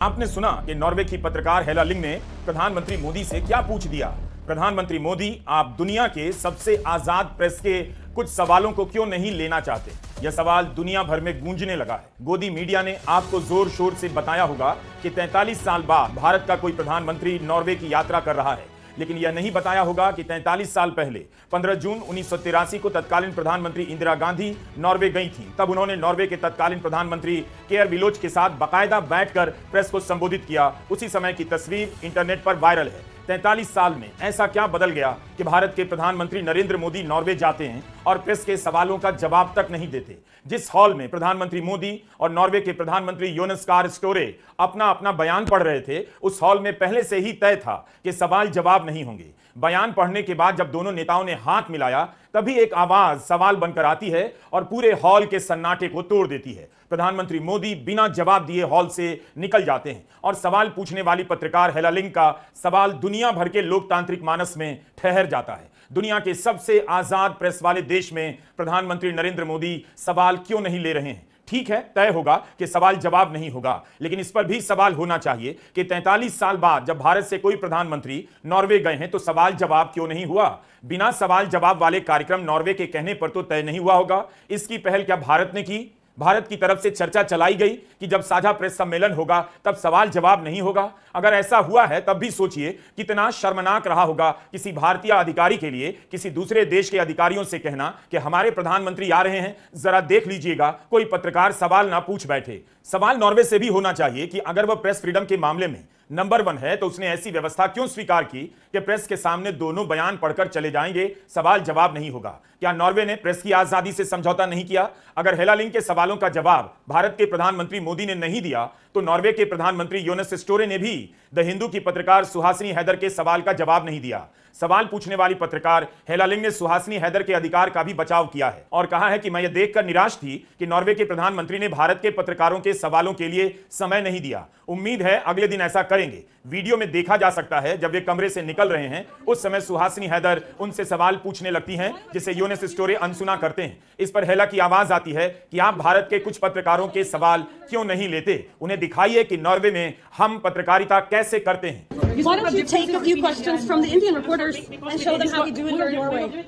आपने सुना कि नॉर्वे की पत्रकार हेला लिंग ने प्रधानमंत्री मोदी से क्या पूछ दिया। प्रधानमंत्री मोदी, आप दुनिया के सबसे आजाद प्रेस के कुछ सवालों को क्यों नहीं लेना चाहते? यह सवाल दुनिया भर में गूंजने लगा है। गोदी मीडिया ने आपको जोर शोर से बताया होगा कि 43 साल बाद भारत का कोई प्रधानमंत्री नॉर्वे की यात्रा कर रहा है, लेकिन यह नहीं बताया होगा कि 43 साल पहले 15 जून 1983 को तत्कालीन प्रधानमंत्री इंदिरा गांधी नॉर्वे गई थी। तब उन्होंने नॉर्वे के तत्कालीन प्रधानमंत्री केयर विलोच के साथ बाकायदा बैठकर प्रेस को संबोधित किया। उसी समय की तस्वीर इंटरनेट पर वायरल है। 43 साल में ऐसा क्या बदल गया कि भारत के प्रधानमंत्री नरेंद्र मोदी नॉर्वे जाते हैं और प्रेस के सवालों का जवाब तक नहीं देते? जिस हॉल में प्रधानमंत्री मोदी और नॉर्वे के प्रधानमंत्री योनास गार स्टोरे अपना अपना बयान पढ़ रहे थे, उस हॉल में पहले से ही तय था कि सवाल जवाब नहीं होंगे। बयान पढ़ने के बाद जब दोनों नेताओं ने हाथ मिलाया, तभी एक आवाज सवाल बनकर आती है और पूरे हॉल के सन्नाटे को तोड़ देती है। प्रधानमंत्री मोदी बिना जवाब दिए हॉल से निकल जाते हैं और सवाल पूछने वाली पत्रकार हेला लिंग का सवाल दुनिया भर के लोकतांत्रिक मानस में ठहर जाता है। दुनिया के सबसे आजाद प्रेस वाले देश में प्रधानमंत्री नरेंद्र मोदी सवाल क्यों नहीं ले रहे हैं? ठीक है, तय होगा कि सवाल जवाब नहीं होगा, लेकिन इस पर भी सवाल होना चाहिए कि 43 साल बाद जब भारत से कोई प्रधानमंत्री नॉर्वे गए हैं तो सवाल जवाब क्यों नहीं हुआ? बिना सवाल जवाब वाले कार्यक्रम नॉर्वे के कहने पर तो तय नहीं हुआ होगा। इसकी पहल क्या भारत ने की? भारत की तरफ से चर्चा चलाई गई कि जब साझा प्रेस सम्मेलन होगा तब सवाल जवाब नहीं होगा। अगर ऐसा हुआ है तब भी सोचिए कितना शर्मनाक रहा होगा किसी भारतीय अधिकारी के लिए किसी दूसरे देश के अधिकारियों से कहना कि हमारे प्रधानमंत्री आ रहे हैं, जरा देख लीजिएगा। कोई पत्रकार सवाल ना पूछ बैठे। सवाल नॉर्वे से भी होना चाहिए कि अगर वह प्रेस फ्रीडम के मामले में नंबर 1 है तो उसने ऐसी व्यवस्था क्यों स्वीकार की कि प्रेस के सामने दोनों बयान पढ़कर चले जाएंगे, सवाल जवाब नहीं होगा। क्या नॉर्वे ने प्रेस की आजादी से समझौता नहीं किया? अगर हेला लिंग के सवालों का जवाब भारत के प्रधानमंत्री मोदी ने नहीं दिया तो नॉर्वे के प्रधानमंत्री योनास स्टोरे ने भी द हिंदू की पत्रकार सुहासिनी हैदर के सवाल का जवाब नहीं दिया। सवाल पूछने वाली पत्रकार हेला लिंग ने सुहासिनी हैदर के अधिकार का भी बचाव किया है और कहा है कि मैं यह देखकर निराश थी कि नॉर्वे के प्रधानमंत्री ने भारत के पत्रकारों के सवालों के लिए समय नहीं दिया। उम्मीद है अगले दिन ऐसा करेंगे। वीडियो में देखा जा सकता है जब वे कमरे से निकल रहे हैं उस समय सुहासिनी हैदर उनसे सवाल पूछने लगती हैं, जिसे योनास स्टोरे अनसुना करते हैं। इस पर हेला की आवाज आती है कि आप भारत के कुछ पत्रकारों के सवाल क्यों नहीं लेते? उन्हें दिखाइए कि नॉर्वे में हम पत्रकारिता कैसे करते हैं। Why don't you take a few questions from the Indian reporters and show them how we do it here in Norway?